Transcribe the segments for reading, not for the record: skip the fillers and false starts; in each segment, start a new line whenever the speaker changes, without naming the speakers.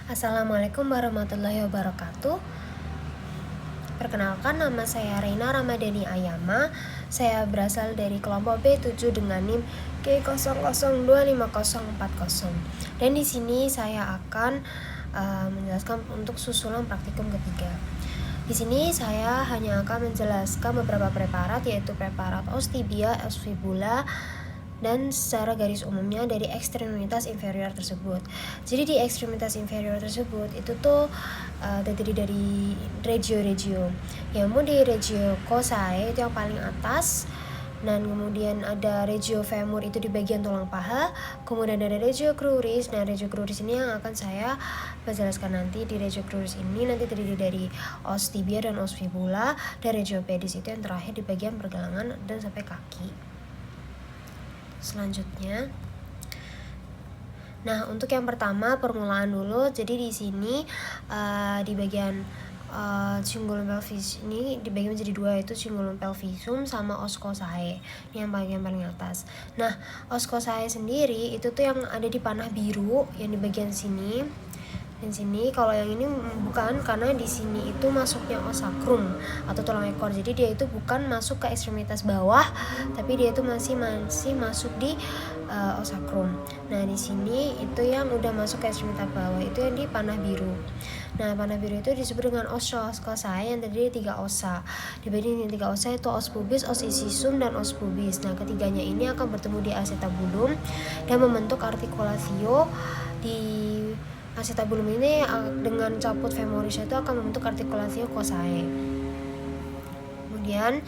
Assalamualaikum warahmatullahi wabarakatuh. Perkenalkan, nama saya Reina Ramadhani Ayama. Saya berasal dari kelompok B7 dengan NIM G00254040. Dan di sini saya akan menjelaskan untuk susunan praktikum ketiga. Di sini saya hanya akan menjelaskan beberapa preparat, yaitu preparat os tibia, os fibula, dan secara garis umumnya dari ekstremitas inferior tersebut. Jadi di ekstremitas inferior tersebut itu tuh terdiri dari regio. Yang di regio cossae itu yang paling atas, dan kemudian ada regio femur itu di bagian tulang paha, kemudian ada regio cruris. Nah, regio cruris ini yang akan saya jelaskan nanti. Di regio cruris ini nanti terdiri dari os tibia dan os fibula, dan regio pedis itu yang terakhir di bagian pergelangan dan sampai kaki. Selanjutnya, nah untuk yang pertama permulaan dulu. Jadi di sini di bagian cingulum pelvis ini dibagi menjadi dua, yaitu cingulum pelvisum sama os cossae. Ini yang bagian paling atas. Nah, os cossae sendiri itu tuh yang ada di panah biru yang di bagian sini. Dan sini kalau yang ini bukan, karena di sini itu masuknya os sacrum atau tulang ekor. Jadi dia itu bukan masuk ke ekstremitas bawah, tapi dia itu masih masuk di os sacrum. Nah, di sini itu yang udah masuk ke ekstremitas bawah itu yang di panah biru. Nah, panah biru itu disebut dengan os cossae yang terdiri dari 3 osa. Dibagi dengan 3 osa itu os pubis, os incisum, dan os pubis. Nah, ketiganya ini akan bertemu di acetabulum dan membentuk artikulatio. Di acetabulum ini dengan caput femoris itu akan membentuk artikulatio cossae. Kemudian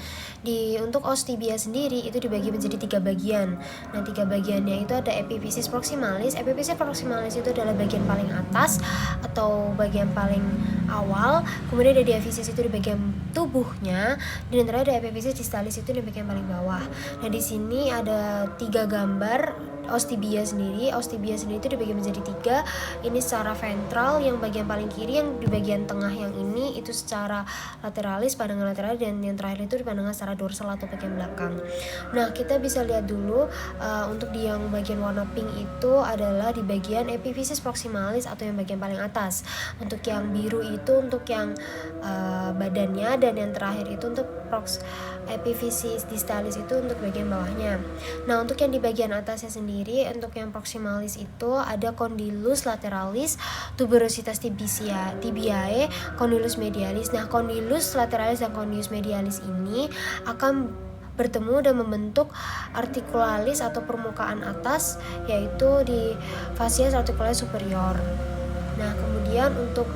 untuk os tibia sendiri itu dibagi menjadi 3 bagian. Nah, 3 bagiannya itu ada epiphysis proximalis. Epiphysis proximalis itu adalah bagian paling atas atau bagian paling awal. Kemudian ada diaphysis itu di bagian tubuhnya, dan terakhir ada epiphysis distalis itu di bagian paling bawah. Nah, di sini ada 3 gambar os tibia sendiri. Os tibia sendiri itu dibagi menjadi 3. Ini secara ventral, yang bagian paling kiri, yang di bagian tengah yang ini itu secara lateralis, pandangan lateral, dan yang terakhir itu pandangan secara dorsal atau bagian belakang. Nah, kita bisa lihat dulu untuk di yang bagian warna pink itu adalah di bagian epiphysis proximalis atau yang bagian paling atas. Untuk yang biru itu untuk yang badannya, dan yang terakhir itu untuk epiphysis distalis itu untuk bagian bawahnya. Nah, untuk yang di bagian atasnya sendiri, untuk yang proximalis itu ada condylus lateralis, tuberositas tibiae, condylus medialis. Nah, condylus lateralis dan condylus medialis ini akan bertemu dan membentuk articulalis atau permukaan atas, yaitu di fascias articulalis superior. Nah, kemudian untuk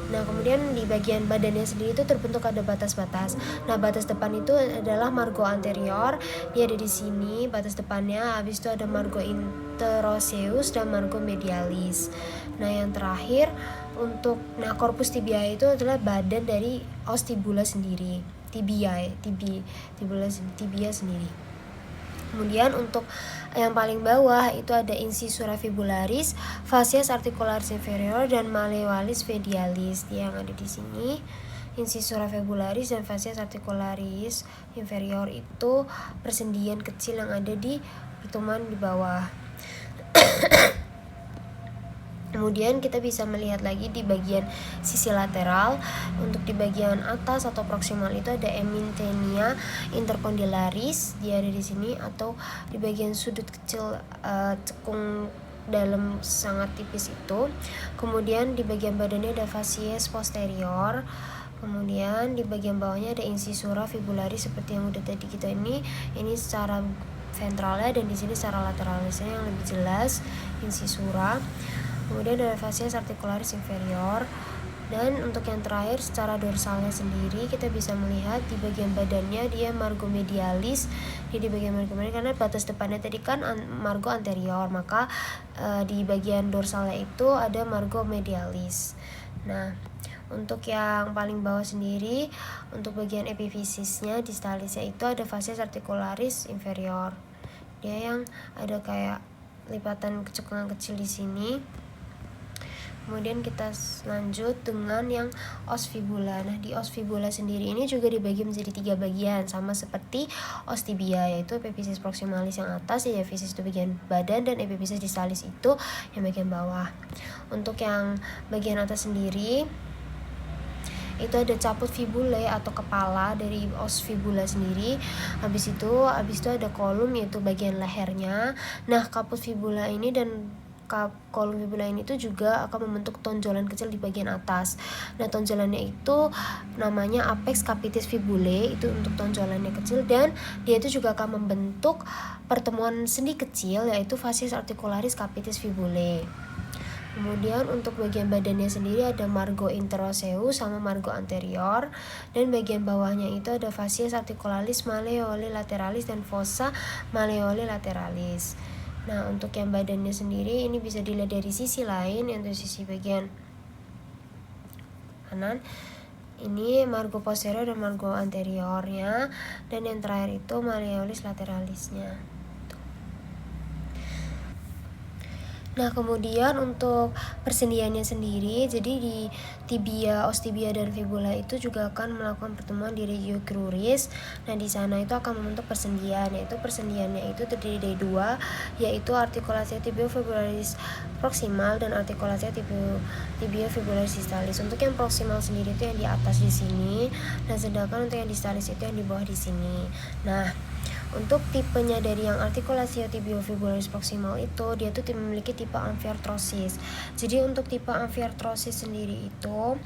kemudian di bagian badannya sendiri itu terbentuk ada batas-batas. Nah, batas depan itu adalah margo anterior, dia ada di sini batas depannya. Habis itu ada margo interosseus dan margo medialis. Nah, yang terakhir untuk corpus tibiae itu adalah badan dari os tibula sendiri, tibia sendiri. Kemudian untuk yang paling bawah itu ada incisura fibularis, fascias articularis inferior, dan malleolis medialis. Dia yang ada di sini. Incisura fibularis dan fascias articularis inferior itu persendian kecil yang ada di pertemuan di bawah. Kemudian kita bisa melihat lagi di bagian sisi lateral. Untuk di bagian atas atau proksimal itu ada eminthenia intercondylaris, dia ada di sini, atau di bagian sudut kecil cekung dalam sangat tipis itu. Kemudian di bagian badannya ada fascies posterior. Kemudian di bagian bawahnya ada incisura fibularis seperti yang udah tadi kita ini secara ventralnya, dan di sini secara lateralisnya yang lebih jelas incisura. Kemudian ada fascias articularis inferior. Dan untuk yang terakhir secara dorsalnya sendiri kita bisa melihat di bagian badannya dia margo medialis. Dia di bagian margo medialis karena batas depannya tadi kan margo anterior, maka di bagian dorsalnya itu ada margo medialis. Nah, untuk yang paling bawah sendiri, untuk bagian epifisisnya distalisnya itu ada fascias articularis inferior. Dia yang ada kayak lipatan kecekungan kecil di sini. Kemudian kita lanjut dengan yang os fibula. Nah, di os fibula sendiri ini juga dibagi menjadi 3 bagian, sama seperti os tibia, yaitu epiphysis proximalis yang atas, epiphysis itu bagian badan, dan epiphysis distalis itu yang bagian bawah. Untuk yang bagian atas sendiri itu ada caput fibulae atau kepala dari os fibula sendiri. Habis itu ada kolum, yaitu bagian lehernya. Nah, caput fibula ini dan kolum fibula ini itu juga akan membentuk tonjolan kecil di bagian atas. Nah, tonjolannya itu namanya apex capitis fibulae, itu untuk tonjolannya kecil, dan dia itu juga akan membentuk pertemuan sendi kecil, yaitu fascies articularis capitis fibulae. Kemudian untuk bagian badannya sendiri ada margo interosseus sama margo anterior, dan bagian bawahnya itu ada fascies articularis malleoli lateralis dan fossa malleoli lateralis. Nah, untuk yang badannya sendiri ini bisa dilihat dari sisi lain, yaitu sisi bagian kanan. Ini margo posterior dan margo anteriornya, dan yang terakhir itu malleolis lateralisnya. Nah, kemudian untuk persendiannya sendiri, jadi di tibia, os tibia, dan fibula itu juga akan melakukan pertemuan di regio cruris. Nah, di sana itu akan membentuk persendian, yaitu persendiannya itu terdiri dari 2, yaitu articulatio tibiofibularis proximal dan articulatio tibiofibularis distalis. Untuk yang proximal sendiri itu yang di atas di sini, dan sedangkan untuk yang distalis itu yang di bawah di sini. Nah, untuk tipenya dari yang articulatio tibiofibularis proximal itu, dia tuh memiliki tipe amfiartrosis. Jadi untuk tipe amfiartrosis sendiri itu,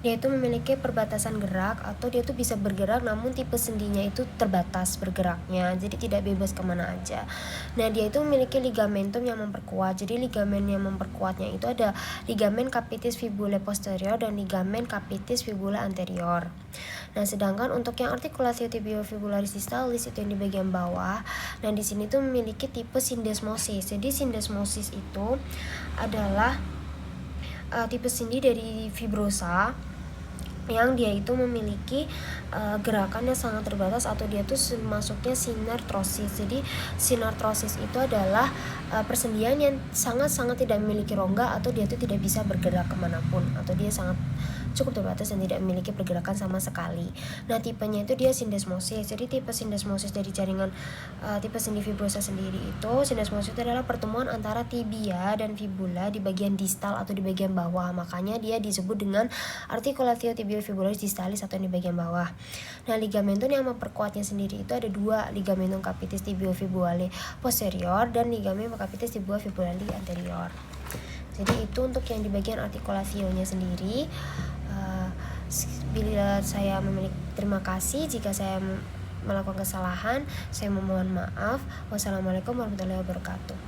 dia itu memiliki perbatasan gerak, atau dia tuh bisa bergerak namun tipe sendinya itu terbatas bergeraknya, jadi tidak bebas kemana aja. Nah, dia itu memiliki ligamentum yang memperkuat. Jadi ligamen yang memperkuatnya itu ada ligamen capitis fibulae posterior dan ligamen capitis fibula anterior. Nah, sedangkan untuk yang articulatio tibiofibularis distalis itu yang di bagian bawah. Nah, di sini tuh memiliki tipe syndesmosis. Jadi syndesmosis itu adalah tipe sendi dari fibrosa yang dia itu memiliki gerakan yang sangat terbatas, atau dia tuh masuknya sinartrosis. Jadi sinartrosis itu adalah persendian yang sangat-sangat tidak memiliki rongga, atau dia tuh tidak bisa bergerak kemanapun, atau dia sangat cukup terbatas dan tidak memiliki pergerakan sama sekali. Nah, tipenya itu dia syndesmosis. Jadi tipe syndesmosis dari jaringan tipe sendi fibrosa sendiri itu, syndesmosis itu adalah pertemuan antara tibia dan fibula di bagian distal atau di bagian bawah. Makanya dia disebut dengan articulatio tibiofibularis distalis atau di bagian bawah. Nah, ligamentum yang memperkuatnya sendiri itu ada 2, ligamentum capitis tibiofibulae posterior dan ligamentum capitis tibiofibulae anterior. Jadi itu untuk yang di bagian artikulasionya sendiri. Bila saya memiliki, terima kasih. Jika saya melakukan kesalahan, saya memohon maaf. Wassalamualaikum warahmatullahi wabarakatuh.